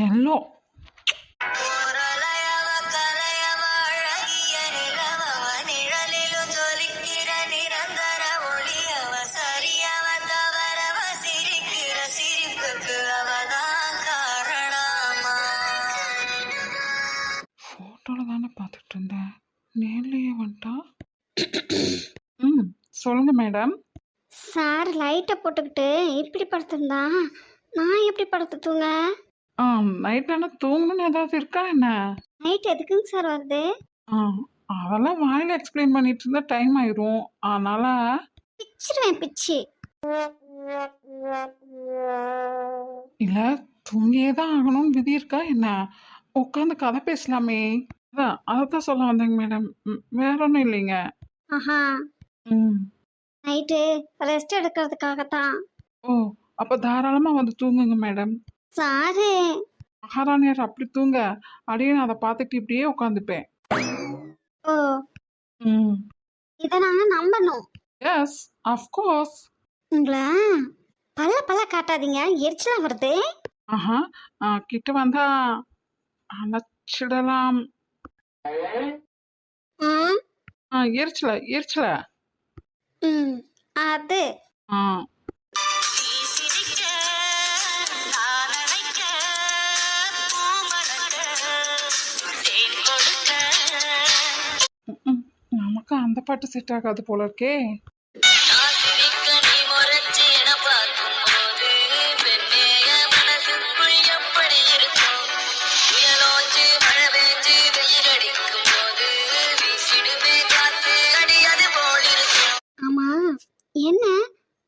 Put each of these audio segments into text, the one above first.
செல்லம். ஃபோட்டோல தானே பார்த்துட்டு இருந்தேன், நேர்லயே வந்துட்டா. ம், சொல்லுங்க மேடம். சார் லைட்டை போட்டுக்கிட்டு இப்படி படுத்திருந்தா நான் எப்படி படுத்து தூங்க? நைட் ஆனால் தூங்கணும்னு ஏதாவது இருக்கா என்ன? நைட் எதுக்குங்க சார் வருது? ஆ அதெல்லாம் வாயில எக்ஸ்பிளைன் பண்ணிட்டு இருந்தா டைம் ஆயிரும், அதனால. பிச்சிருவேன் பிச்சு. இல்லை, தூங்கியே தான் ஆகணும்னு விதி இருக்கா என்ன? உட்காந்து கதை பேசலாமே. அதான் அதைத்தான் சொல்ல வந்தேங்க மேடம். வேற ஒன்றும் இல்லைங்க. ஆஹா, ம். Night rest எடுக்கிறதுக்காகத்தான். ஓ, அப்போ தாராளமாக வந்து தூங்குங்க மேடம். சாரு. மகாராணியார் அப்படி தூங்க, அப்படியே நான் அதை பார்த்துட்டு இப்படியே உட்காந்துப்பேன். ஓ, ம். இதை நான் நம்பணும். Yes, of course. உங்களை பல்ல பல்ல காட்டாதீங்க, எரிச்சலா வருது. ஆஹா, கிட்ட வந்தா அணைச்சிடலாம். ம், எரிச்சல எரிச்சல. ம், அது ஆ ம், நமக்கு அந்த பாட்டு செட் ஆகாது போல இருக்கே. ஆமா, என்ன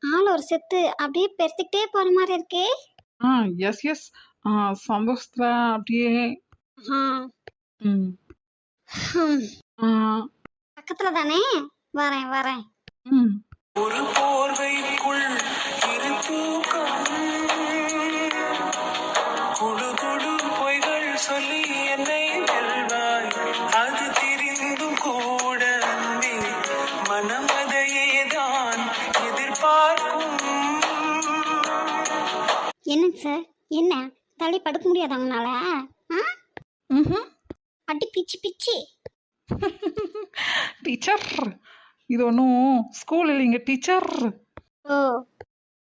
ஆள் ஒரு செத்து அப்படியே பெருத்துக்கிட்டே போற மாதிரி இருக்கே. எஸ் எஸ், சந்தோஷத்துல அப்படியே. ஆ, ம். ஹம், ஆ, பக்கத்துல தானே, வரேன் வரேன். ம். ஒரு போர்வைக்குள் இரு தூக்கம், கொடு கொடு பொய்கள் சொல்லி என்னை வெல்வாய், அது தெரிந்தும் கூட அன்பே மனம் அதையேதான் எதிர்பார்க்கும். என்னங்க சார், என்ன தள்ளி படுக்க முடியாதவங்கனால? ம்ஹும். அடி பிச்சு பிச்சு. டீச்சர், இது ஒன்றும் ஸ்கூல் இல்லைங்க டீச்சர். ஓ,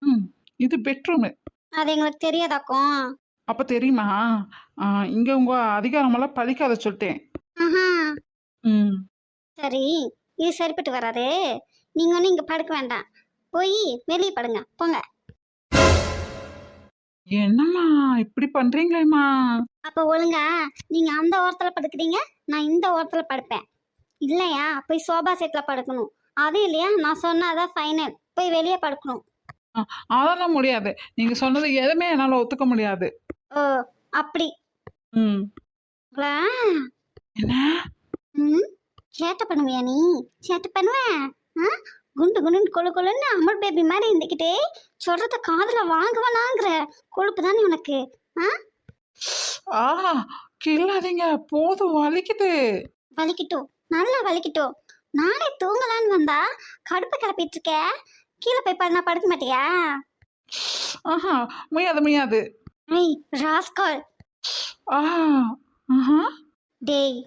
ம், இது பெட்ரூமு. அது எங்களுக்கு தெரியாதாக்கும். அப்போ தெரியுமா? இங்கே உங்கள் அதிகாரமெல்லாம் பழிக்காத சொல்லிட்டேன். ஆஹா, ம். சரி, இது சரிப்பட்டு வராது. நீங்க ஒன்றும் இங்க படுக்க வேண்டாம், போய் வெளியே படுங்க போங்க. என்னம்மா இப்படி பண்ணுறீங்களேம்மா? அப்போ ஒழுங்கா நீங்க அந்த ஓரத்துல படுக்கிறீங்க, நான் இந்த ஓரத்துல படுப்பேன். இல்லையா போய் சோபா செட்ல படுக்கணும். அது இல்லையா நான் சொன்னாதான் ஃபைனல், போய் வெளியே படுக்கணும். அதெல்லாம் முடியாது. நீங்கள் சொன்னது எதுவுமே என்னால் ஒத்துக்க முடியாது. ஓ, அப்படி. ம். உங்களா? என்ன? ம், சேட்டை பண்ணுவியா நீ? சேட்டை பண்ணுவேன். குண்டு குண்டுன்னு கொழு கொழுன்னு அமுல் பேபி மாதிரி இருந்துக்கிட்டே சொல்றத காதுல வாங்குவனாங்கிற கொழுப்பு தானே உனக்கு? கில்லாதீங்க, போதும், வலிக்குது. வலிக்கிட்டோம், நல்லா வலிக்கிட்டோம். நானே தூங்கலான்னு வந்தா கடுப்பு கிளப்பிட்டு இருக்க. கீழே போய் பண்ணா படுக்க மாட்டியா? ஆஹா, முடியாது முடியாது. ஐய் ராஸ்கால். ஆஹா. டேய்,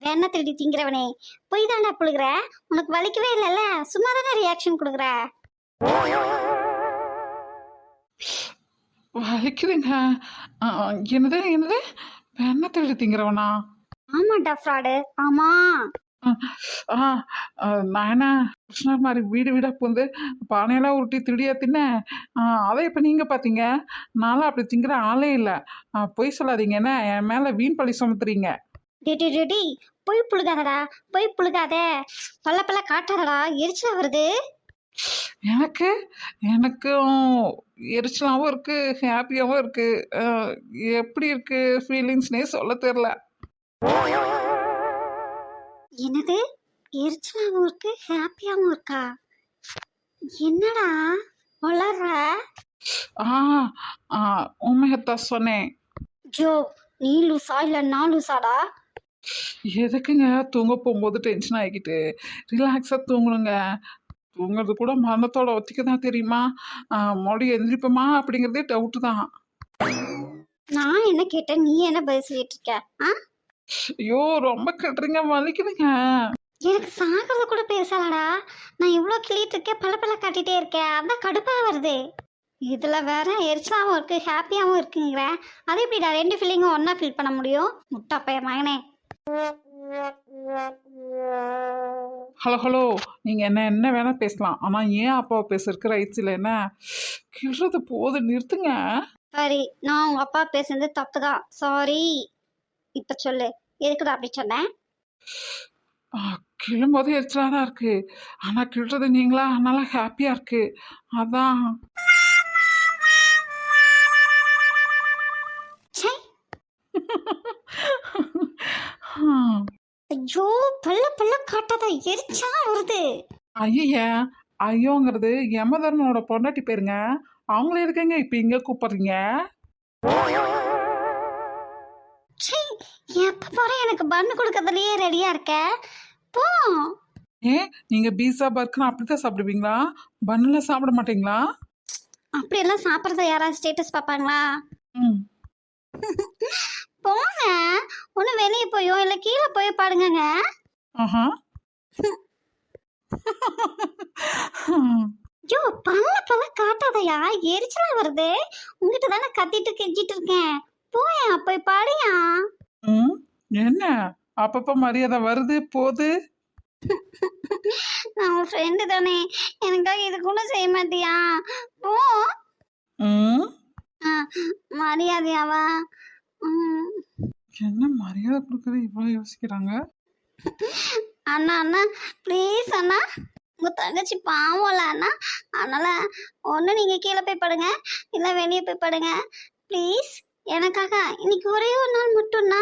வெண்ண திருடி திங்கிறவனே, போய் தாண்டா புழுகிற. உனக்கு வலிக்கவே இல்லைல்ல, சும்மா தானே ரியாக்ஷன் கொடுக்குற. வலிக்குதுங்க. என்னது என்னது, வெண்ண திருடி திங்கிறவனா? ஆமாண்டா ஃப்ராடு, ஆமா. நான் என்ன கிருஷ்ணர் மாதிரி வீடு வீடாக பூந்து பானையெல்லாம் உருட்டி திருடியா தின்னேன்? அதை இப்போ நீங்கள் பார்த்தீங்க. நான்லாம் அப்படி திங்கிற ஆளே இல்லை. பொய் சொல்லாதீங்க, என்ன என் மேலே வீண் பழி சுமத்துறீங்க. டேடி போய் புழுகாதடா, போய் புழுகாத. பல்ல பல்ல காட்டாதடா, எரிச்சலா வருது. எனக்கு எனக்கும் எரிச்சலாகவும் இருக்கு, ஹாப்பியாகவும் இருக்கு. எப்படி இருக்கு ஃபீலிங்ஸ்னே சொல்ல தெரில. என்னது, எரிச்சலாவும் இருக்கு ஹாப்பியாவும் இருக்கா? என்னடா வளர்ற? உண்மையத்தான் சொன்னேன். ஜோ, நீ லூசா இல்ல நான் லூசாடா? எதுக்குங்க தூங்க போகும்போது டென்ஷன் ஆகிக்கிட்டு? ரிலாக்ஸாக தூங்கணுங்க. தூங்குறது கூட மரணத்தோட ஒத்திக்க தான் தெரியுமா? மறுபடியும் எந்திரிப்போமா அப்படிங்கிறதே டவுட்டு தான். நான் என்ன கேட்டேன், நீ என்ன பதில் சொல்லிட்டு இருக்க? ஐயோ ரொம்ப கட்டுறீங்க, வலிக்குதுங்க. எனக்கு சாகிறது கூட பேசலடா. நான் இவ்வளோ கிள்ளிட்டு இருக்கேன், பல காட்டிகிட்டே இருக்கேன், அதான் கடுப்பாக வருது. இதில் வேற எரிச்சலாகவும் இருக்குது, ஹாப்பியாகவும் இருக்குங்கிற. அது எப்படிடா 2 ஃபீலிங்கும் ஒன்றா ஃபீல் பண்ண முடியும்? முட்டா பையன் மகனே. ஹலோ ஹலோ, நீங்கள் என்ன வேணால் பேசலாம், ஆனால் ஏன் அப்பாவை பேசுறதுக்கு ரைட்ஸ் இல்லை என்ன? கிள்றது போது, நிறுத்துங்க. சரி, நான் உங்கள் அப்பா பேசுனது தப்பு தான், சாரி. இப்போ சொல்லு, எதுக்குடா அப்படி சொன்னேன்? கிள்ளும்போது எரிச்சலாக தான் இருக்குது, ஆனால் கிள்றது நீங்களா, அதனால ஹாப்பியாக இருக்குது, அதான். ச்சே, ஐயோ, பல்ல காட்டாத, எரிச்சலா வருது. ஐய, ஐயோங்கிறது யமதர்மனோட பொண்டாட்டி பேருங்க. அவங்களே இருக்கங்க இப்போ இங்கே கூப்பிடுறீங்க. ச்சே, எப்போ பாரு எனக்கு பண்ணு கொடுக்கறதுலயே ரெடியா இருக்க. போ. ஏன் நீங்கள் பீஸா பர்கர் அப்படித்தான் சாப்பிடுவீங்களா? பன்னில் சாப்பிட மாட்டீங்களா? அப்படியெல்லாம் சாப்பிட்றத யாராவது ஸ்டேட்டஸ் பார்ப்பாங்களா? ம். போங்க, ஒன்று வெளியே போயோ இல்லை கீழே போய் பாடுங்கங்க. ஆஹா. ஐயோ, பல்ல காட்டாதயா, எரிச்சலா வருது. உங்ககிட்ட தானே கத்திட்டு கெஞ்சிட்டு இருக்கேன். போயா போய் பாடியா. ம். என்ன அப்பப்போ மரியாதை வருது போகுது? நான் உன் ஃப்ரெண்டு தானே, எனக்காக இது கூட செய்ய மாட்டியா? போ. ம். மரியாதையாவா? என்ன மரியாதை கொடுக்குறது இவ்வளோ யோசிக்கிறாங்க? அண்ணா அண்ணா ப்ளீஸ் அண்ணா, உங்கள் தங்கச்சி பாவம்ல அண்ணா, அதனால் ஒன்று நீங்கள் கீழே போய் படுங்க, இல்லை வெளியே போய் படுங்க ப்ளீஸ். எனக்காக இன்னைக்கு ஒரே ஒரு நாள் மட்டும்ண்ணா,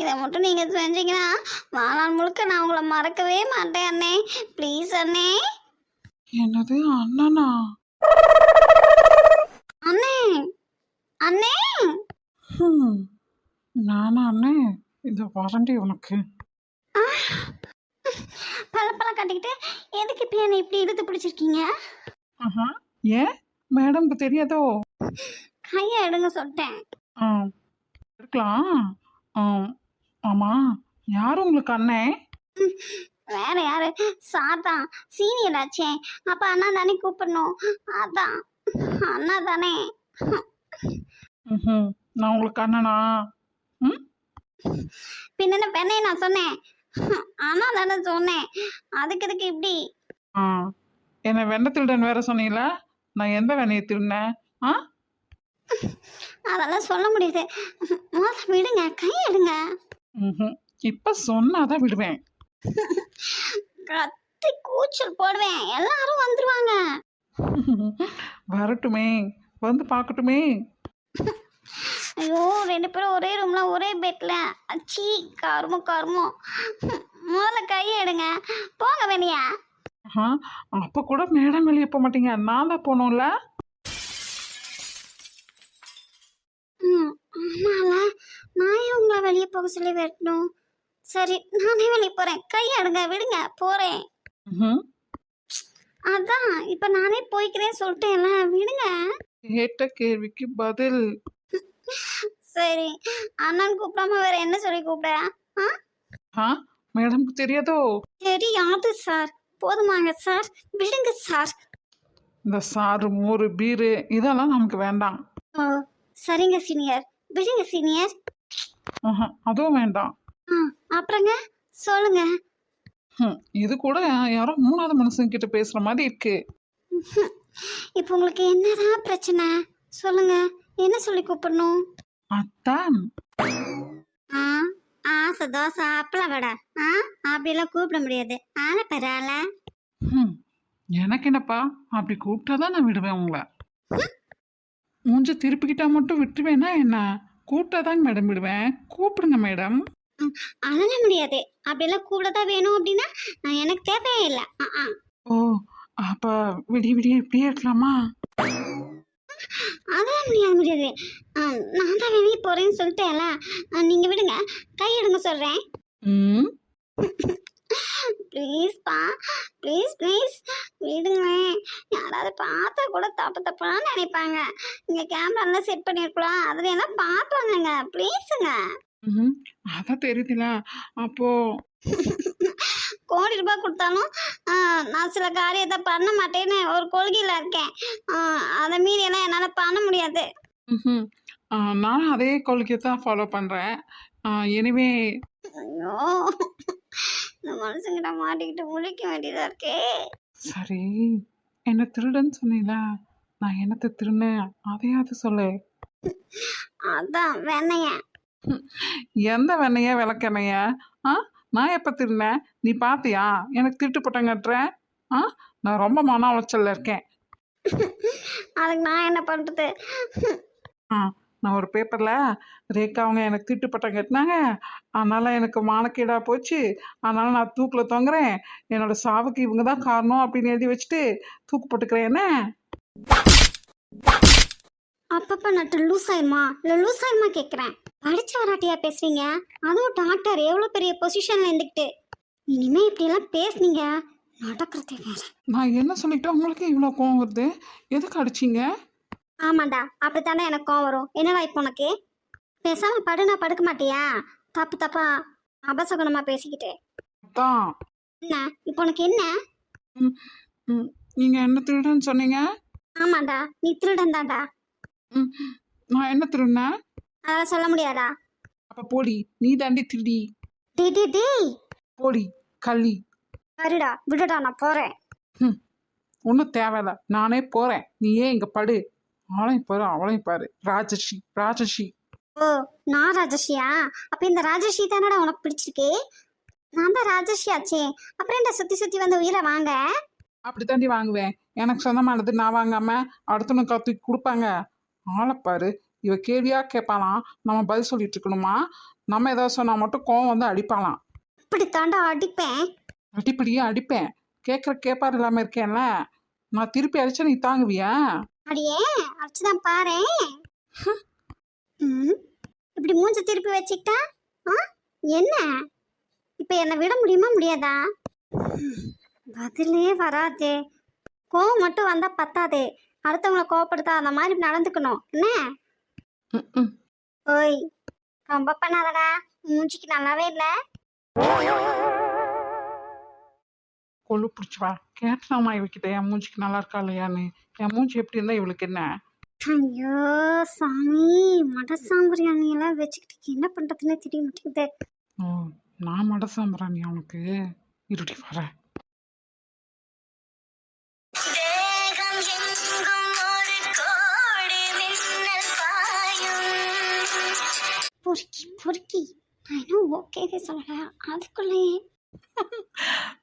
இதை மட்டும் நீங்கள் செஞ்சீங்கன்னா வாழ்நாள் முழுக்க நான் உங்களை மறக்கவே மாட்டேன் அண்ணே, ப்ளீஸ் அண்ணே. என்னது அண்ணனா? அண்ணே அண்ணே. நானா அண்ணே? இந்த வாரண்டி உனக்கு. பல கட்டிக்கிட்டு எதுக்கு இப்போ என்னை இப்படி இழுத்து பிடிச்சிருக்கீங்க? ஆஹா. ஏன் மேடம்க்கு தெரியாதோ? கையை எடுங்க சொல்லிட்டேன். ஆ இருக்கலாம். ஆமாம், யார் உங்களுக்கு அண்ணே? வேற யாரு, சார் தான், சீனியர் ஆச்சே, அப்ப அண்ணா தானே கூப்பிடணும், அதான் அண்ணா தானே. ம். நான் உங்களுக்கு அண்ணனா? ம். பின்ன பெண்ணே நான் சொன்னேன், அண்ணா தானே சொன்னேன், அதுக்கு எதுக்கு இப்படி? ஆ என்னை வெண்ணை திருடன் வேற சொன்னீங்களா? நான் எந்த வெண்ணையை திருடினேன்? ஆ அதெல்லாம் சொல்ல முடியுது, முதல்ல விடுங்க, கை எடுங்க. ம். இப்போ சொன்னாதான் விடுவேன். கத்தி கூச்சல் போடுவேன், எல்லாரும் வந்துருவாங்க. வரட்டுமே, வந்து பார்க்கட்டுமே. ஐயோ, 2 பேரும் ஒரே ரூம்ல ஒரே பெட்ல, அச்சி கருமம். முதல்ல கையை எடுங்க, போங்க வெளியா. ஆ அப்போ கூட மேடம் வெளியே போக மாட்டீங்க, நான் தான் போகணும்ல. ஆமால, நான் ஏன் உங்களை வெளியே போக சொல்லி வரணும்? சரி, நானே வெளியே போறேன், கையை எடுங்க, விடுங்க, போறேன். ம். அதான் இப்ப நானே போய்க்கிறேன் சொல்லிட்டேன்ல, விடுங்க. கேட்ட கேள்விக்கு பதில். சரி, அண்ணன் கூப்பிடாம வேற என்ன சொல்லி கூப்பிட? ஆ மேடம்க்கு தெரியாதோ? தெரியாது சார், போதுமாங்க சார், விடுங்க சார். இந்த சாறு மோரு பீரு இதெல்லாம் நமக்கு வேண்டாம். ஓ சரிங்க சீனியர், விடுங்க சீனியர். அதுவும் வேண்டாம். அப்புறங்க சொல்லுங்க. இது கூட யாரோ 3வது மனுஷங்கிட்ட பேசுற மாதிரி இருக்கு. இப்போ உங்களுக்கு என்னதான் பிரச்சனை சொல்லுங்க, என்ன சொல்லி கூப்பிடணும்? அத்தான். ஆசை தோசை அப்பள வடை, அப்படிலாம் கூப்பிட முடியாது, ஆனா பரவாயில்ல. எனக்கு என்னப்பா, அப்படி கூப்பிட்டாதான் நான் விடுவேன் உங்களை. மூஞ்சி திருப்பிக்கிட்டா மட்டும் விட்டுருவேன்னா என்ன? கூப்பிட்டாதாங்க மேடம் விடுவேன், கூப்பிடுங்க மேடம். அதெல்லாம் முடியாது, அப்படிலாம் கூப்பிடதான் வேணும் அப்படின்னா எனக்கு தேவையே இல்லை. ஓ அப்ப விடிய இப்படியே இருக்கலாமா? அதெல்லாம் முடியாது. நான் தான் வெளியே போறேன்னு சொல்லிட்டேன்ல, நீங்க விடுங்க, கை எடுங்க சொல்றேன். ப்ளீஸ்ப்பா, ப்ளீஸ் ப்ளீஸ் விடுங்களேன். யாராவது பார்த்தா கூட தப்பு தப்பான்னு நினைப்பாங்க. இங்கே கேமராலாம் செட் பண்ணியிருக்கலாம், அதில் எல்லாம் பார்ப்பாங்கங்க. ப்ளீஸுங்க. ம். அதான் தெரியுதுல. அப்போ கோடி ரூபாய் கொடுத்தாலும் நான் சில காரியத்தை பண்ண மாட்டேன்னு ஒரு கொள்கையில் இருக்கேன். அதை மீறியெல்லாம் என்னால் பண்ண முடியாது. ம்ஹ்ம். நானும் அதே கொள்கைய தான் ஃபாலோ பண்றேன். எனிவே ஐயோ, இந்த மனுஷங்கிட்ட மாட்டிக்கிட்டு முழிக்க வேண்டியதா இருக்கே. சரி, என்ன திருடன்னு சொன்னீல, நான் என்னத்த திருடினேன் அதையாவது சொல்லு. அதான் வெண்ணைய. ம். எந்த வெண்ணெய, விளக்கெண்ணெய? ஆ நான் எப்போ திருடினேன்? நீ பார்த்தியா? எனக்கு திருட்டு பட்டம் கட்டுற? ஆ நான் ரொம்ப மன உளைச்சல்ல இருக்கேன். அதுக்கு நான் என்ன பண்ணுறது? ஆ நான் ஒரு பேப்பரில் ரேக்கா அவங்க எனக்கு திருட்டு பட்டம் கட்டினாங்க, அதனால் எனக்கு மானக்கேடாக போச்சு, அதனால் நான் தூக்கில் தொங்குறேன், என்னோட சாவுக்கு இவங்க தான் காரணம் அப்படின்னு எழுதி வச்சுட்டு தூக்கு போட்டுக்கிறேன் என்ன? அப்பப்போ நட்டு லூஸ் ஆயிருமா இல்லை லூஸ் ஆயிருமா கேட்குறேன். படிச்ச வராட்டியா பேசுறீங்க? அதுவும் டாக்டர் எவ்வளோ பெரிய பொசிஷனில் இருந்துக்கிட்டு. இனிமே இப்படியெல்லாம் பேசுனீங்க நடக்கிறதே வேற. நான் என்ன சொல்லிக்கிட்டேன் உங்களுக்கு இவ்வளோ கோவம் வருது? எதுக்கு அடிச்சிங்க? ஆமாண்டா, அப்படித்தானே எனக்கு கோவம் வரும். என்னடா இப்போ உனக்கு? பேசாமல் படுனா படுக்க மாட்டியா? தப்பு தப்பா அபசகுணமாக பேசிக்கிட்டு. தான். என்ன இப்போ உனக்கு என்ன? ம் ம் நீங்கள் என்ன திருடுன்னு சொன்னீங்க? ஆமாண்டா, நீ திருடன் தான்டா. ம் நான் என்ன திருடினேன்? அதெல்லாம் சொல்ல முடியாதா? அப்போ போடி, நீ தாண்டி திருடி. டேய் போடி கள்ளி. சரிடா, விடுடா, நான் போகிறேன். ம் ஒன்றும் தேவையில்ல, நானே போகிறேன், நீ ஏன் இங்கே படு. அவளையும் பாரு அவளையும் பாரு, ராஜஸ்ரீ ராஜஸ்ரீ. ஓ, நான் ராஜஸ்ரீயா? அப்போ இந்த ராஜஸ்ரீ தானடா உனக்கு பிடிச்சிருக்கு? நான் தான் ராஜஸ்ரீ ஆச்சே, அப்புறம் என்ன சுற்றி சுற்றி வந்து உயிரை வாங்க? அப்படி தாண்டி வாங்குவேன். எனக்கு சொந்தமானது நான் வாங்காம அடுத்தவனுக்கு தூக்கி கொடுப்பாங்க. ஆளைப்பாரு, இவ கேள்வியாக கேட்பாளாம், நம்ம பதில் சொல்லிட்டு இருக்கணுமா? நம்ம ஏதாவது சொன்னால் மட்டும் கோவம் வந்து அடிப்பாளாம். இப்படி தாண்டா அடிப்பேன். அடிப்படியே அடிப்பேன். கேட்குற கேட்பாரு இல்லாமல் இருக்கேன்ல, நான் திருப்பி அடிச்சா நீ தாங்குவியா? அடியே அடிச்சுதான் பாரு. ம், இப்படி மூஞ்ச திருப்பி வச்சுக்கிட்டா என்ன இப்போ என்னை விட முடியுமா முடியாதா? பதிலே வராதே. கோவம் மட்டும் வந்தா பத்தாதே, அடுத்தவங்களை கோவப்படுத்தாத மாதிரி நடந்துக்கணும் என்ன? ம் ம் ஓய், ரொம்ப பண்ணாதடா, மூஞ்சிக்கு நல்லாவே இல்லை. கொழு பிடிச்சிவா கேட்டலாமா இவகிட்ட என் மூஞ்சிக்கு நல்லா இருக்கா இல்லையான்னு. என் மூஞ்சி எப்படி இருந்தா இவளுக்கு என்ன? ஐயோ சாமி, மடசாம்பிரியாணி எல்லாம் வச்சுக்கிட்டு என்ன பண்றதுன்னே தெரிய மாட்டேங்குது. ஓ, நான் மட சாம்பிராணி அவனுக்கு? இருடி வர. தேகம் எங்கும் ஒரு கோடி மின்னல் பாயும். பொறுக்கி பொறுக்கி நான் இன்னும் ஓகேவே சொல்லல, அதுக்குள்ளேயே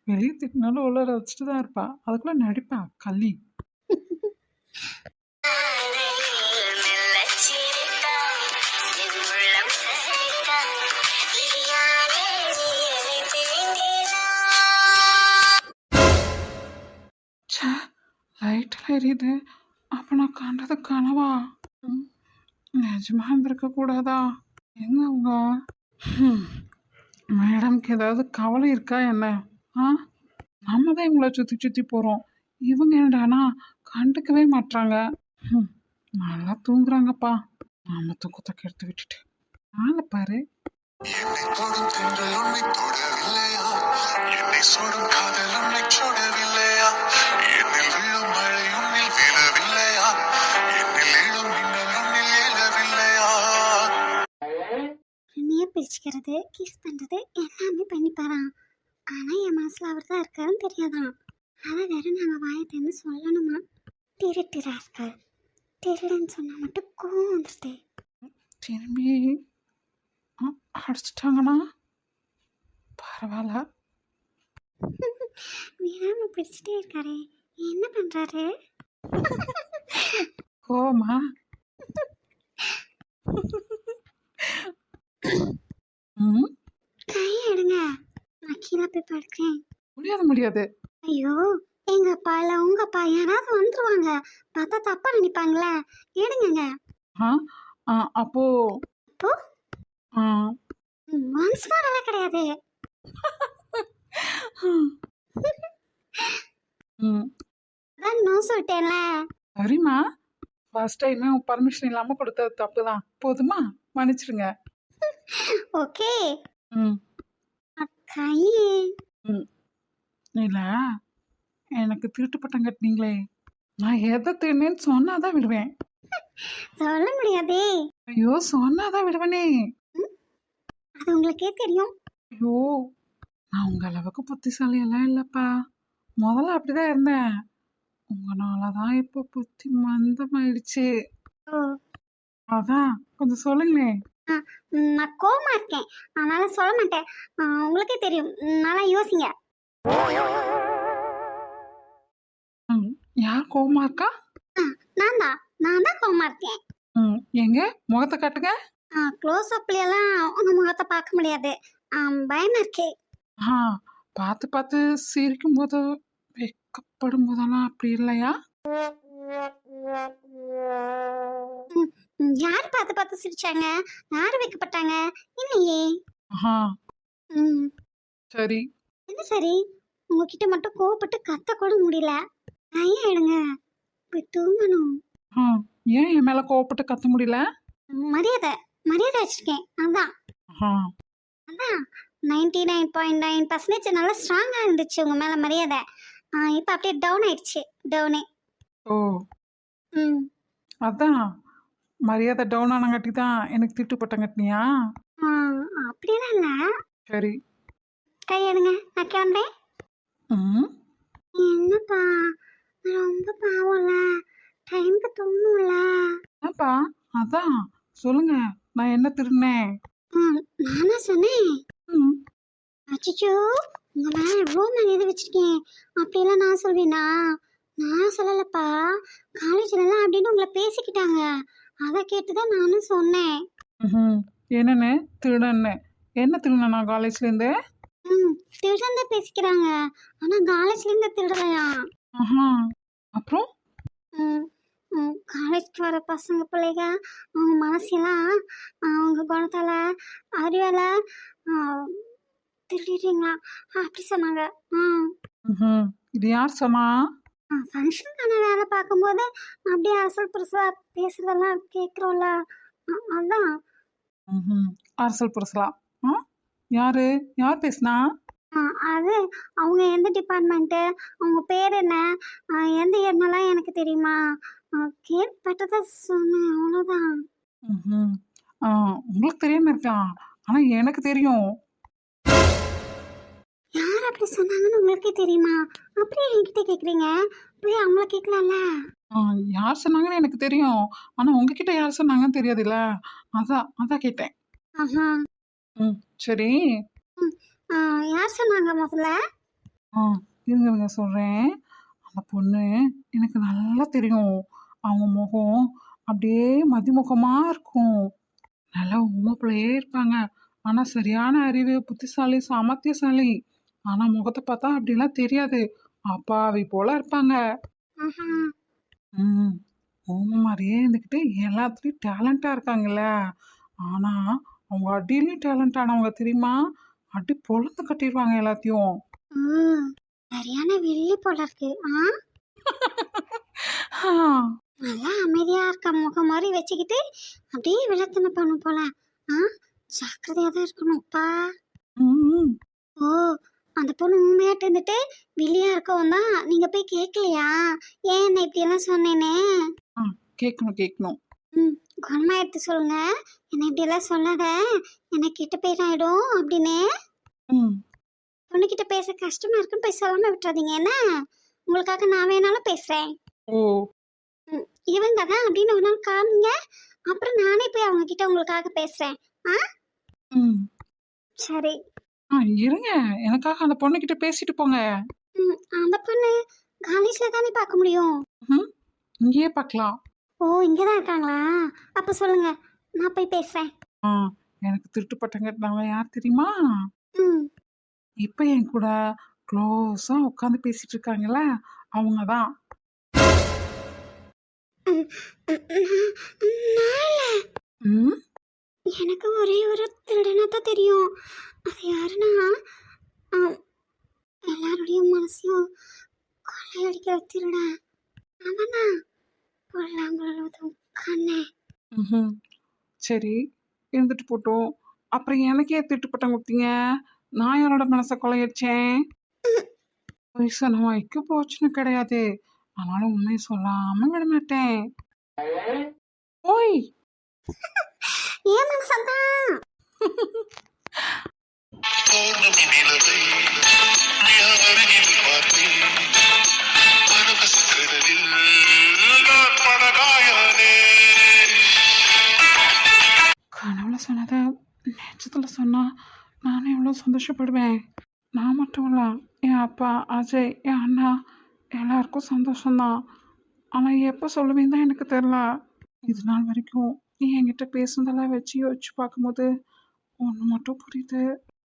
வெளியே திட்டினாலும் உள்ள வச்சுட்டு தான் இருப்பா, அதுக்குள்ள நடிப்பா கள்ளி. ச்சே, லைட்டில் எரியுது. அப்போ நான் கண்டது கனவா? ம், நிஜமா இருந்திருக்க கூடாதா? எங்க அவங்க? மேடம்க்கு ஏதாவது கவலை இருக்கா என்ன? ஆ நம்ம தான் இவங்கள சுற்றி சுற்றி போகிறோம், இவங்க என்னடானா கண்டுக்கவே மாட்றாங்க. நல்லா தூங்குறாங்கப்பா. நாம தூக்கத்தை கெடுத்து விட்டுட்டு ஆளை பாரு. என்னை தொடும் தென்றல் உன்னை தொடவில்லையா? என்னை சுடும் காதல் உன்னை சுடவில்லையா? என்னில் விழும் மழை உன்னில் விழவில்லையா? என்னில் எழும் மின்னல் உன்னில் எழவில்லையா? என்னையே பிரிச்சுக்கிறது, கிஸ் பண்றது எல்லாமே பண்ணிப்பாரான். ஆனா என் மனசுல அவர் தான் இருக்காருன்னு தெரியாதான். அதை வேற நாங்க வாயத்தேன்னு சொல்லணுமா? திருட்டு ராஸ்கல், திருடன்னு சொன்னா மட்டும் கோவம் வந்துருது. திரும்பி அடிச்சிட்டாங்கன்னா பரவாயில்ல. விடாம பிடிச்சிட்டே இருக்காரு, என்ன பண்றாரு? கோவமா? ம் கையை எடுங்க, நான் கீழே போய் படுக்கிறேன். முடியாது முடியாது. ஐயோ, எங்க அப்பா இல்ல உங்க அப்பா யாராவது வந்துருவாங்க, பார்த்தா தப்பா நினைப்பாங்களே. எடுங்க. ஆ அப்போ அப்போ ஆ, ஒன்ஸ் மோர் எல்லாம் கிடையாது. ஹம். ம் அதான் நோ சொல்லிட்டேன்ல. சரிம்மா, ஃபர்ஸ்ட் டைம் பர்மிஷன் இல்லாம கொடுத்தது தப்பு தான். போதுமா? மன்னிச்சிடுங்க. ஓகே. ம் கை. ம் இல்ல, எனக்கு திருட்டு பட்டம் கட்டினீங்களே, நான் எதை திருநேன்னு சொன்னாதான் விடுவேன். சொல்ல முடியாதே. ஐயோ, சொன்னாதான் விடுவேனே. அது உங்களுக்கே தெரியும். ஐயோ, நான் உங்க அளவுக்கு புத்திசாலி எல்லாம் இல்லப்பா. முதல்ல அப்படிதான் இருந்தேன். உங்களால தான் இப்போ புத்தி மந்தமாயிடுச்சு. ஓ. அதான் கொஞ்சம் சொல்லுங்களேன். ஆ, நான் கோவமா இருக்கேன், அதனால சொல்ல மாட்டேன். உங்களுக்கே தெரியும், நல்லா யோசிங்க. ம் யார் கோவமா இருக்கா? நான் தான் கோவமா இருக்கேன். எங்க முகத்தை காட்டுங்க. க்ளோஸ் அப்லாம் உங்க முகத்தை பார்க்க முடியாது. பயமா இருக்கு. ஆ பார்த்து பார்த்து சிரிக்கும் போது வெக்கப்படும் போதெல்லாம் அப்படி இல்லையா? யார் பார்த்து பார்த்து சிரிச்சாங்க? யார் வைக்கப்பட்டாங்க? இல்லையே. ஆஹா ம், சரி. என்ன சரி? உங்ககிட்ட மட்டும் கோவப்பட்டு கத்த கூட முடியல. ஐயா எடுங்க, போய் தூங்கணும். ஆ ஏன் என் மேல கோவப்பட்டு கத்த முடியல? மரியாதை மரியாதை வச்சிருக்கேன், அதான். ஆ அதான் 99.9% நல்லா ஸ்ட்ராங்காக இருந்துச்சு உங்கள் மேலே மரியாதை. இப்போ அப்படியே டவுன் ஆயிடுச்சு. டவுனே. ஓ ம். அதான் மரியாதை டவுன் ஆனங்காட்டி தான் எனக்கு திட்டு பட்டம் கட்டினியா? ஆ, அப்படியெல்லாம் இல்லை. சரி. கையெடுங்க, நான் கிளம்புறேன். ம் என்னப்பா, ரொம்ப பாவம்ல, டைமுக்கு தூங்கணும்ல. என்னப்பா? அதான் சொல்லுங்க, நான் என்ன திருடினேன்? நானா சொன்னேன்? ம் அச்சோ, உங்கள் மேலே எவ்வளோ மரியாதை வச்சிருக்கேன், அப்படியெல்லாம் நான் சொல்வேனா? நான் சொல்லலப்பா, காலேஜ்லலாம் அப்படின்னு உங்களை பேசிக்கிட்டாங்க, அதை கேட்டு தான் நானும் சொன்னேன். ம்ஹும். என்னன்னு திருடன்னு? என்ன திருடன நான் காலேஜ்லேருந்து? திருடந்த பேசிக்கிறாங்க, ஆனால் காலேஜ்லேருந்து திருடலையா? ஆஹா அப்புறம்? காலேஜ்க்கு வர பசங்க பிள்ளைங்க அவங்க மனசெல்லாம் அவங்க குணத்தால அறிவால திருடிட்டீங்களா அப்படி சொன்னாங்க. ம்ஹும். இது யார் சொன்னா? ஃபங்க்ஷனுக்கான வேலை பார்க்கும்போது அப்படியே அசல் புதுசாக பேசுறதெல்லாம் கேட்குறோம்ல, அதான். ம்ஹும். அரசல் புரசலா? ஆ யாரு யார் பேசுனா? அது அவங்க எந்த டிபார்ட்மெண்ட்டு, அவங்க பேர் என்ன, எந்த இயர்னெல்லாம் எனக்கு தெரியுமா? கேள்விப்பட்டதை சொன்னேன், அவ்வளோதான். ம்ஹும். ஆ உங்களுக்கு தெரியாம இருக்கலாம், ஆனா எனக்கு தெரியும். யார் அப்படி சொன்னாங்கன்னு உங்களுக்கே தெரியுமா? அப்படியே என்கிட்ட கேட்குறீங்க, போய் அவங்கள கேட்கலாம்ல. ஆ யார் சொன்னாங்கன்னு எனக்கு தெரியும், ஆனா உங்ககிட்ட யார் சொன்னாங்கன்னு தெரியாதுல்ல, அதான் அதான் கேட்டேன். ஆஹா. ம் சரி. ம். யார் சொன்னாங்க முதல்ல? ஆ இருங்க இருங்க சொல்கிறேன். அந்த பொண்ணு எனக்கு நல்லா தெரியும். அவங்க முகம் அப்படியே மதிமுகமாக இருக்கும். நல்லா உண்மை பிள்ளையே இருப்பாங்க. ஆனால் சரியான அறிவு, புத்திசாலி, சாமர்த்தியசாலி. ஆனால் முகத்தை பார்த்தா அப்படிலாம் தெரியாது. அப்பாவி போல இருப்பாங்க. ஆஹா. ம் உண்மை மாதிரியே இருந்துக்கிட்டு எல்லாத்துலேயும் டேலண்டாக இருக்காங்கல்ல. ஆனால் அவங்க அடியிலையும் டேலண்ட் ஆனவங்க தெரியுமா? அடி பொழந்து கட்டிடுவாங்க எல்லாத்தையும். ம். சரியான வில்லி போல இருக்கு. ஆ நல்லா அமைதியா இருக்க முகம் மாதிரி வச்சுக்கிட்டு அப்படியே விளத்தனை பண்ணும் போல. ஜாக்கிரதையா தான் இருக்கணும்ப்பா. ம் ஓ, அந்த பொண்ணு உண்மையாட்டு இருந்துட்டு வில்லியா இருக்கவும் தான் நீங்க போய் கேட்கலையா ஏன் என்ன இப்படி எல்லாம் சொன்னேனே? ஆ கேட்கணும் கேட்கணும். குணமா எடுத்து சொல்லுங்க, என்ன இப்படி எல்லாம் சொல்லாத, எனக்கு கிட்ட பேர் ஆயிடும் அப்படின்னு. ம் பொண்ணுகிட்ட பேச கஷ்டமா இருக்குன்னு போய் சொல்லாம விட்டுறாதீங்க என்ன? உங்களுக்காக நான் வேணாலும் பேசுறேன். ஓ இவங்க தான் அப்படின்னு ஒரு நாள் காமிங்க, அப்புறம் நானே போய் அவங்க கிட்ட உங்களுக்காக பேசுறேன். ம் சரி. இருங்க, எனக்காக அந்த பொண்ணுகிட்ட பேசிட்டு போங்க. அந்த பொண்ணு காலேஜ்ல தானே பார்க்க முடியும். ம் இங்கேயே பார்க்கலாம். ஓ, இங்கே தான் இருக்காங்களா? அப்போ சொல்லுங்க, நான் போய் பேசுறேன். ஆ எனக்கு திருட்டு பட்டம் கட்டினவங்க யார் தெரியுமா? ம். இப்போ என் கூட க்ளோஸாக உட்காந்து பேசிட்டு இருக்காங்கல்ல, அவங்க தான். ம் எனக்கு ஒரே ஒரு திருடனை தான் தெரியும். அது யாருன்னா, படிக்கிற திருடன் அவனா பொல்லாங்குழலும் கண்ணே. ம். சரி, இருந்துட்டு போட்டோம். அப்புறம் எனக்கே திட்டுப்பட்டம் குடுத்தீங்க. நான் யாரோட மனச கொள்ளையடிச்சேன்? பொய் சொன்ன வரைக்கும் போச்சுன்னு கிடையாது. ஆனாலும் உண்மைய சொல்லாம விட மாட்டேன். ஓய்! ஏன் சந்தா? பௌர்ணமி நிலவை மிக அருகில் பார்த்தேன். பரவச கடலில் நான் படகாயானே. கனவுல சொன்னத நிஜத்துல சொன்னா நானே எவ்வளோ சந்தோஷப்படுவேன். நான் மட்டும் இல்ல, என் அப்பா, அஜய், என் அண்ணா எல்லாருக்கும் சந்தோஷம்தான். ஆனால் எப்போ சொல்லுவேன்னு தான் எனக்கு தெரில. இது நாள் வரைக்கும் நீ என்கிட்ட பேசுனதெல்லாம் வச்சு யோசிச்சு பார்க்கும்போது ஒன்று மட்டும் புரியுது.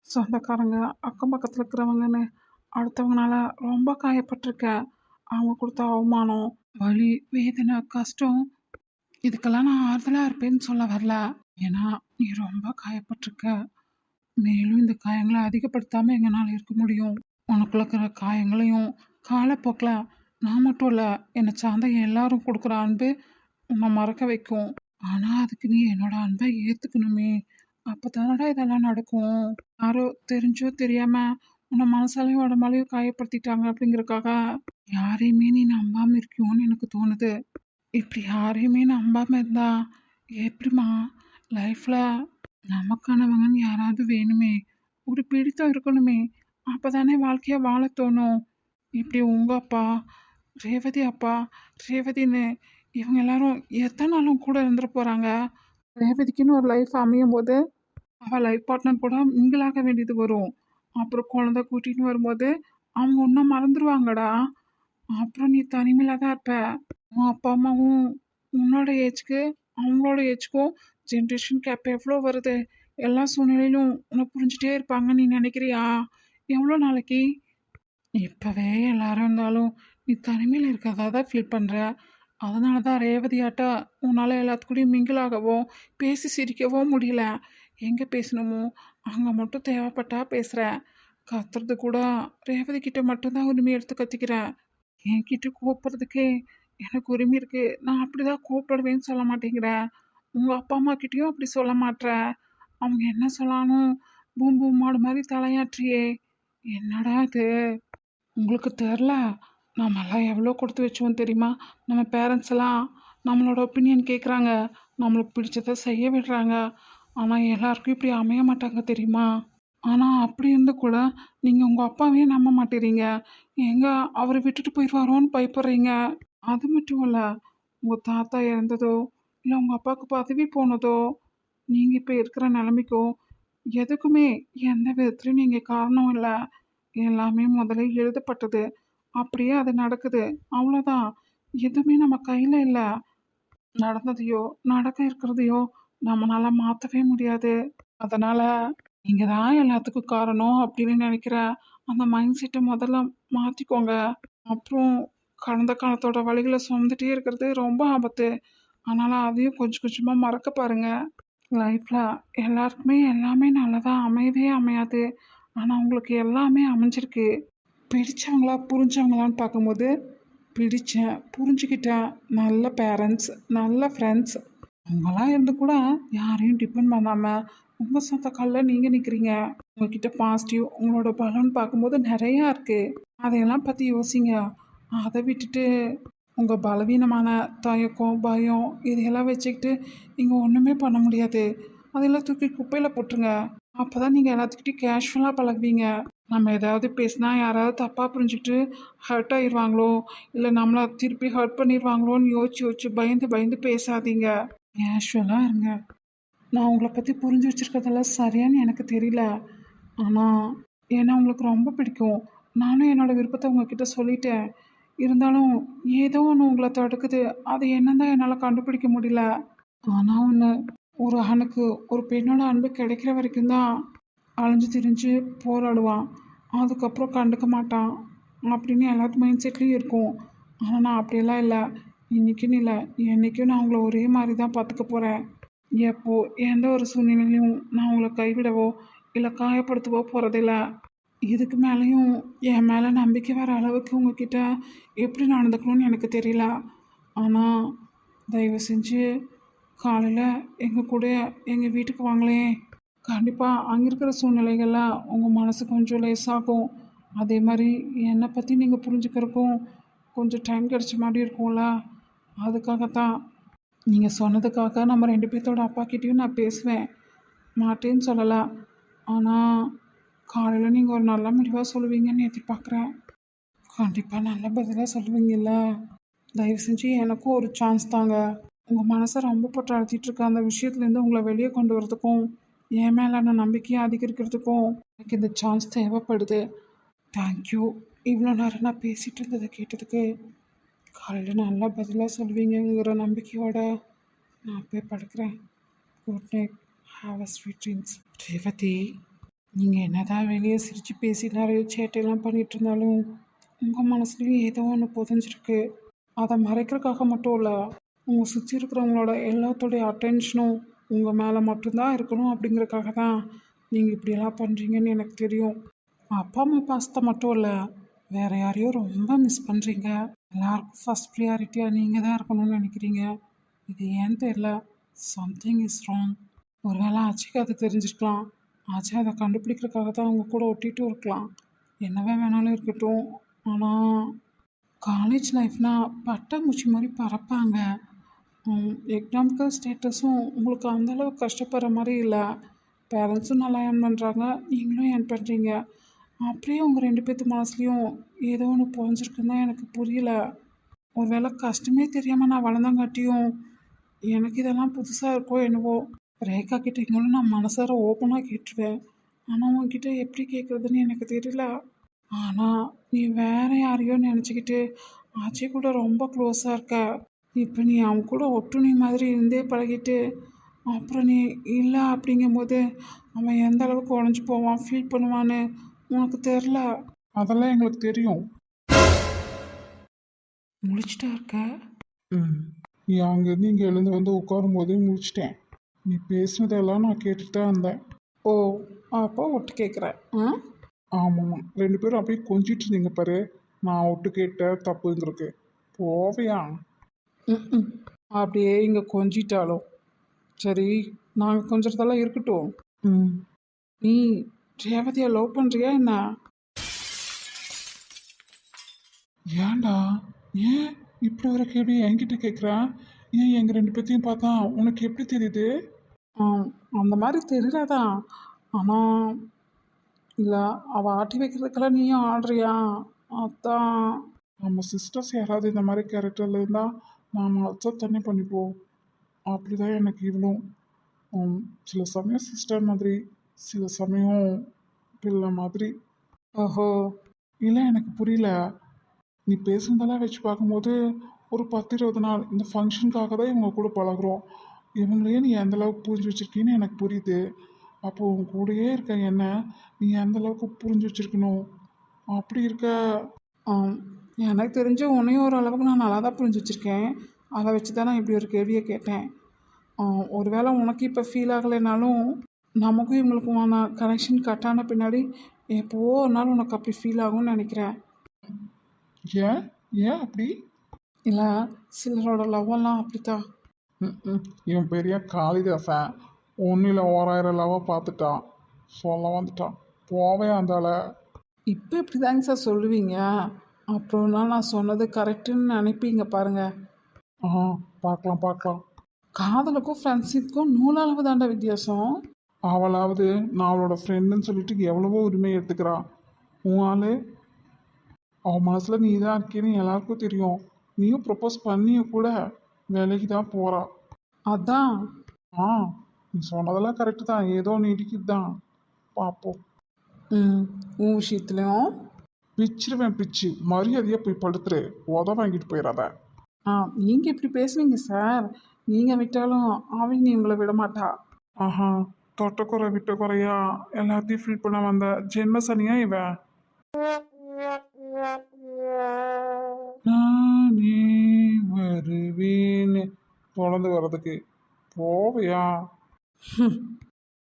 சொந்தக்காரங்க, அக்கம் பக்கத்தில் இருக்கிறவங்கன்னு அடுத்தவங்களால ரொம்ப காயப்பட்டிருக்கேன். அவங்க கொடுத்த அவமானம், வலி, வேதனை, கஷ்டம் இதுக்கெல்லாம் நான் ஆறுதலாக இருப்பேன்னு சொல்ல வரல. ஏன்னா நீ ரொம்ப காயப்பட்டிருக்க. மேலும் இந்த காயங்களை அதிகப்படுத்தாமல் எங்களால் இருக்க முடியும். உனக்குள்ள இருக்கிற காயங்களையும் காலப்போக்கில் நான் மட்டும் இல்லை, என்னை சார்ந்த எல்லாரும் கொடுக்குற அன்பு உன்னை மறக்க வைக்கும். ஆனால் அதுக்கு நீ என்னோட அன்பை ஏற்றுக்கணுமே. அப்போ தானடா இதெல்லாம் நடக்கும். யாரோ தெரிஞ்சோ தெரியாமல் உன்னை மனசாலையும் உடம்பாலையும் காயப்படுத்திட்டாங்க அப்படிங்கிறதுக்காக யாரையுமே நீ நம்பாமல் இருக்கியோன்னு எனக்கு தோணுது. இப்படி யாரையுமே நம்பாமல் இருந்தா எப்படிம்மா லைஃப்பில் நமக்கானவங்கன்னு யாராவது வேணுமே, ஒரு பிடித்தம் இருக்கணுமே. அப்போ தானே வாழ்க்கையை வாழ தோணும். இப்படி உங்கள் அப்பா, ரேவதி அப்பா, ரேவதின்னு இவங்க எல்லாரும் எத்தனை நாளும் கூட இருந்துட்டு போகிறாங்க. ரேவதிக்குன்னு ஒரு லைஃப் அமையும் போது அவள் லைஃப் பார்ட்னர் கூட மிங்கிளாக வேண்டியது வரும். அப்புறம் குழந்தை கூட்டின்னு வரும்போது அவங்க இன்னும் மறந்துடுவாங்கடா. அப்புறம் நீ தனிமையில தான் இருப்ப. உன் அப்பா அம்மாவும் உன்னோட ஏஜ்க்கு அவங்களோட ஏஜ்க்கும் ஜென்ரேஷன் கேப் எவ்வளோ வருது. எல்லா சூழ்நிலையிலும் உன்னை புரிஞ்சுட்டே இருப்பாங்கன்னு நீ நினைக்கிறியா? எவ்வளோ நாளைக்கு? இப்போவே எல்லாரும் இருந்தாலும் நீ தனிமையில் இருக்கிறதா தான் ஃபீல் பண்ணுற. அதனால தான் ரேவதியாட்ட உன்னால் எல்லாத்துக்கூடயும் மிங்கிளாகவோ பேசி சிரிக்கவோ முடியல. எங்கே பேசணுமோ அங்கே மட்டும் தேவைப்பட்டா பேசுகிற. கத்துறது கூட ரேவதி கிட்ட மட்டும்தான் உரிமை எடுத்து கத்திக்கிறேன். என்கிட்ட கூப்பிட்றதுக்கே எனக்கு உரிமை இருக்குது. நான் அப்படி தான் கூப்பிடுவேன்னு சொல்ல மாட்டேங்கிறேன். உங்கள் அப்பா அம்மா கிட்டேயும் அப்படி சொல்ல மாட்ற. அவங்க என்ன சொல்லாலும் பூம் பூம் மாடு மாதிரி தலையாட்டுறியே. என்னடா இது? உங்களுக்கு தெரில, நம்மெல்லாம் எவ்வளோ கொடுத்து வச்சோம் தெரியுமா? நம்ம பேரண்ட்ஸ் எல்லாம் நம்மளோட ஒப்பீனியன் கேட்குறாங்க, நம்மளுக்கு பிடிச்சதை செய்ய விடுறாங்க. ஆனால் எல்லாருக்கும் இப்படி அமைய மாட்டாங்க தெரியுமா? ஆனால் அப்படி இருந்து கூட நீங்கள் உங்கள் அப்பாவையே நம்ப மாட்டேறீங்க. எங்கே அவரை விட்டுட்டு போயிடுவாரோன்னு பயப்படுறீங்க. அது மட்டும் இல்லை, உங்கள் தாத்தா இறந்ததோ இல்லை உங்கள் அப்பாவுக்கு பதவி போனதோ நீங்கள் இப்போ இருக்கிற நிலைமைக்கோ எதுக்குமே எந்த விதத்துலையும் நீங்கள் காரணம் இல்லை. எல்லாமே முதல்ல எழுதப்பட்டது. அப்படியே அது நடக்குது. அவ்வளோதான். எதுவுமே நம்ம கையில் இல்லை. நடந்ததையோ நடக்க இருக்கிறதையோ நம்மளால மாற்றவே முடியாது. அதனால் நீங்கள் தான் எல்லாத்துக்கும் காரணம் அப்படின்னு நினைக்கிற அந்த மைண்ட் செட்டை முதல்ல மாற்றிக்கோங்க. அப்புறம் கடந்த காலத்தோட வழிகளை சுமந்துட்டே இருக்கிறது ரொம்ப ஆபத்து. அதனால் அதையும் கொஞ்சம் கொஞ்சமாக மறக்க பாருங்க. லைஃப்பில் எல்லாருக்குமே எல்லாமே நல்லதாக அமையவே அமையாது. ஆனால் உங்களுக்கு எல்லாமே அமைஞ்சிருக்கு. பிடிச்சவங்களா புரிஞ்சவங்களான்னு பார்க்கும்போது பிடிச்சேன், புரிஞ்சுக்கிட்டேன், நல்ல பேரண்ட்ஸ், நல்ல ஃப்ரெண்ட்ஸ் அவங்களாம் இருந்து கூட யாரையும் டிபெண்ட் பண்ணாமல் உங்கள் சொந்த காலில் நீங்கள் நிற்கிறீங்க. உங்ககிட்ட பாசிட்டிவ் உங்களோட பலன்னு பார்க்கும்போது நிறையா இருக்குது. அதையெல்லாம் பற்றி யோசிங்க. அதை விட்டுட்டு உங்கள் பலவீனமான தயக்கம், பயம் இதையெல்லாம் வச்சுக்கிட்டு நீங்கள் ஒன்றுமே பண்ண முடியாது. அதெல்லாம் தூக்கி குப்பையில் போட்டுருங்க. அப்போ தான் நீங்கள் எல்லாத்துக்கிட்டையும் கேஷுவலாக பழகுவீங்க. நம்ம ஏதாவது பேசினா யாராவது தப்பாக புரிஞ்சுக்கிட்டு ஹர்ட் ஆயிடுவாங்களோ, இல்லை நம்மளை திருப்பி ஹர்ட் பண்ணிடுவாங்களோன்னு யோசிச்சு யோசிச்சு பயந்து பயந்து பேசாதீங்க. கேஷுவலாக இருங்க. நான் உங்களை பற்றி புரிஞ்சு வச்சுருக்கதெல்லாம் சரியான்னு எனக்கு தெரியல. ஆனால் ஏன்னா உங்களுக்கு ரொம்ப பிடிக்கும். நானும் என்னோடய விருப்பத்தை உங்ககிட்ட சொல்லிட்டேன். இருந்தாலும் ஏதோ ஒன்று உங்களை தடுக்குது. அது என்னன்னு தான் என்னால் கண்டுபிடிக்க முடியல. ஆனால் ஒன்று, ஒரு ஆணுக்கு ஒரு பெண்ணோட அன்பு கிடைக்கிற வரைக்கும் தான் அலைஞ்சு திரிஞ்சு போராடுவான். அதுக்கப்புறம் கண்டுக்க மாட்டான் அப்படின்னு எல்லாத்து மைண்ட் செட்லேயும் இருக்கும். ஆனால் நான் அப்படியெல்லாம் இல்லை. இன்றைக்குன்னு இல்லை, என்றைக்கும் நான் உங்களை ஒரே மாதிரி தான் பார்த்துக்க போகிறேன். எப்போ எந்த ஒரு சூழ்நிலையிலையும் நான் உங்களை கைவிடவோ இல்லை காயப்படுத்தவோ போகிறதில்ல. இதுக்கு மேலேயும் என் மேலே நம்பிக்கை வர அளவுக்கு உங்ககிட்ட எப்படி நடந்துக்கணும்னு எனக்கு தெரியல. ஆனால் தயவு செஞ்சு காலையில் எங்கள் கூட எங்கள் வீட்டுக்கு வாங்களேன். கண்டிப்பாக அங்கே இருக்கிற சூழ்நிலைகளில் உங்கள் மனசு கொஞ்சம் லேசாகும். அதே மாதிரி என்னை பற்றி நீங்கள் புரிஞ்சுக்கிறதுக்கும் கொஞ்சம் டைம் கிடைச்ச மாதிரி இருக்கும்ல. அதுக்காகத்தான் நீங்கள் சொன்னதுக்காக நம்ம 2 பேர்த்தோட அப்பாக்கிட்டேயும் நான் பேசுவேன். மாட்டேன்னு சொல்லலை. ஆனால் காலையில் நீங்கள் ஒரு நல்ல முடிவாக சொல்லுவீங்கன்னு எதிர்பார்க்குறேன். கண்டிப்பாக நல்ல பதிலாக சொல்லுவீங்கல்ல. தயவு செஞ்சு எனக்கும் ஒரு சான்ஸ் தாங்க. உங்கள் மனசை ரொம்ப போட்டு அழுத்திட்டு இருக்க அந்த விஷயத்துலேருந்து உங்களை வெளியே கொண்டு வரதுக்கும் என் மேலான நம்பிக்கையை அதிகரிக்கிறதுக்கும் எனக்கு இந்த சான்ஸ் தேவைப்படுது. தேங்க்யூ. இவ்வளோ நேரம் நான் பேசிகிட்டு இருந்ததை கேட்டதுக்கு. காலையில் நல்லா பதிலாக சொல்லுவீங்கங்கிற நம்பிக்கையோட நான் போய் படுக்கிறேன். Good night. Have a sweet dreams. Revathi, நீங்கள் என்னதான் வெளியே சிரித்து பேசி நிறைய சேட்டையெல்லாம் பண்ணிகிட்டு இருந்தாலும் உங்கள் மனசுலையும் ஏதோ ஒன்று புதஞ்சிருக்கு. அதை மறைக்கிறதுக்காக மட்டும் இல்லை, உங்கள் சுற்றி இருக்கிறவங்களோட எல்லாத்தோடைய அட்டென்ஷனும் உங்கள் மேலே மட்டும்தான் இருக்கணும் அப்படிங்கிறதுக்காக தான் நீங்கள் இப்படியெல்லாம் பண்ணுறீங்கன்னு எனக்கு தெரியும். அப்பா அம்மா பாசத்தை மட்டும் இல்லை, வேறு யாரையோ ரொம்ப மிஸ் பண்ணுறீங்க. எல்லாருக்கும் ஃபஸ்ட் ப்ரியாரிட்டியாக நீங்கள் தான் இருக்கணும்னு நினைக்கிறீங்க. இது ஏன்னு தெரியல. Something is wrong. ஒருவேளை ஆச்சிக்கு அது தெரிஞ்சிருக்கலாம். ஆச்சி அதை கண்டுபிடிக்கிறதுக்காக தான் அவங்க கூட ஒட்டிகிட்டும் இருக்கலாம். என்னவே வேணாலும் இருக்கட்டும். ஆனால் காலேஜ் லைஃப்னால் பட்டாம்பூச்சி மாதிரி பறப்பாங்க. எக்கனாமிக்கல் ஸ்டேட்டஸும் உங்களுக்கு அந்தளவுக்கு கஷ்டப்படுற மாதிரி இல்லை. பேரண்ட்ஸும் நல்லா ஏர்ன் பண்ணுறாங்க, நீங்களும் ஏர்ன் பண்ணுறீங்க. அப்படியே உங்கள் 2 பேர்த்து மனசுலையும் ஏதோ ஒன்று புரிஞ்சிருக்குன்னு தான் எனக்கு புரியல. ஒரு வேளை கஷ்டமே தெரியாமல் நான் வளர்ந்தாங்காட்டியும் எனக்கு இதெல்லாம் புதுசாக இருக்கோ என்னவோ. ரேகா கிட்ட எங்களும் நான் மனசார ஓப்பனாக கேட்டுருவேன். ஆனால் உங்ககிட்ட எப்படி கேட்குறதுன்னு எனக்கு தெரியல. ஆனால் நீ வேற யாரையோ நினச்சிக்கிட்டு ஆச்சி கூட ரொம்ப க்ளோஸாக இருக்க. இப்போ நீ அவன் கூட ஒட்டுணி மாதிரி இருந்தே பழகிட்டு அப்புறம் நீ இல்லை அப்படிங்கும்போது அவன் எந்த அளவுக்கு உடஞ்சி போவான், ஃபீல் பண்ணுவான்னு உனக்கு தெரில. அதெல்லாம் எங்களுக்கு தெரியும். முழிச்சிட்டா இருக்க. நீ அங்கேருந்து இங்கே எழுந்து வந்து உட்காரும் போதே முழிச்சிட்டேன். நீ பேசினதெல்லாம் நான் கேட்டுட்டு தான் இருந்தேன். ஓ, அப்போ ஒட்டு கேட்குறேன். ஆமாம், 2 பேரும் அப்படியே கொஞ்சிட்டு இருந்தீங்க பாரு. நான் ஒட்டு கேட்ட தப்புங்கிறதுக்கு போவியா? ம். அப்படியே இங்கே கொஞ்சிட்டாலும் சரி, நாங்கள் கொஞ்சிறதெல்லாம் இருக்கட்டும். நீ ரேவதியை லவ் பண்ணுறியா என்ன? ஏன்டா, ஏன் இப்படி ஒரு கேள்வி என்கிட்ட கேட்குறான்? ஏன் எங்கள் 2 பேர்த்தையும் பார்த்தா உனக்கு எப்படி தெரியுது? அந்த மாதிரி தெரியலதான். ஆனால் இல்லை, அவள் ஆட்டி வைக்கிறதுக்கெல்லாம் நீயும் ஆடுறியா? அதான். நம்ம சிஸ்டர்ஸ் யாராவது இந்த மாதிரி கேரக்டரில் இருந்தால் நாம் அக்செப்ட் தண்ணி பண்ணிப்போம். அப்படி தான் எனக்கு இவ்வளோ. சில சமயம் சிஸ்டர் மாதிரி, சில சமயம் பிள்ளை மாதிரி. ஓஹோ, இல்லை எனக்கு புரியல. நீ பேசுனதெல்லாம் வச்சு பார்க்கும்போது ஒரு 10-20 நாள் இந்த ஃபங்க்ஷனுக்காக தான் இவங்க கூட பழகுறோம். இவங்களையே நீ எந்தளவுக்கு புரிஞ்சு வச்சுருக்கீன்னு எனக்கு புரியுது. அப்போது உன் கூடயே இருக்க என்ன நீ எந்தளவுக்கு புரிஞ்சு வச்சுருக்கணும். அப்படி இருக்க. எனக்கு தெரிஞ்ச உன்னையும் ஒரு அளவுக்கு நான் நல்லா தான் புரிஞ்சு வச்சுருக்கேன். அதை வச்சு தான் நான் இப்படி ஒரு கேள்வியை கேட்டேன். ஒருவேளை உனக்கு இப்போ ஃபீல் ஆகலைனாலும் நமக்கும் இவங்களுக்குமான கனெக்ஷன் கட்டான பின்னாடி எப்போவோ ஒரு நாள் உனக்கு அப்படி ஃபீல் ஆகும்னு நினைக்கிறேன். ஏன் ஏன் அப்படி? இல்லை, சிலரோட லவ்வெல்லாம் அப்படித்தான். இவன் பெரிய காளிதாசன். ஒன்றில் 1000 லவ்வை பார்த்துட்டான், சொல்ல வந்துட்டான். போவே அந்தால. இப்போ இப்படி தாங்க சார் சொல்லுவீங்க. அப்புறம்னா நான் சொன்னது கரெக்டுன்னு நினைப்பீங்க பாருங்க. பார்க்கலாம் பார்க்கலாம். காதலுக்கும் ஃப்ரெண்ட்ஷிப்புக்கும் நூலளவு தாண்ட வித்தியாசம். அவளாவது நான் அவளோட ஃப்ரெண்டுன்னு சொல்லிட்டு எவ்வளவோ உரிமை எடுத்துக்கிறான். உன் ஆள் அவன் மனசில் நீ தான் இருக்கேன்னு எல்லாருக்கும் தெரியும். நீயும் ப்ரப்போஸ் பண்ணியும் கூட வேலைக்கு தான் போகிறா. அதான். நீ சொன்னதெல்லாம் கரெக்டு தான். ஏதோ ஒன்று இடிக்குது தான். பார்ப்போம். உன் விஷயத்துலையும் பிச்சிருவேன் பிச்சு. மரியாதையாக போய் படுத்துரு. வாங்கிட்டு போயிடாத. நீங்கள் இப்படி பேசுவீங்க சார். நீங்கள் விட்டாலும் அவன் உங்களை விட மாட்டா. தொட்டக்குறை விட்ட குறையா எல்லாத்தையும் ஃபீல் பண்ண வந்த ஜென்ம சனியா இவன். நானே வருவேன்னு தொடர்ந்து வர்றதுக்கு போவையா?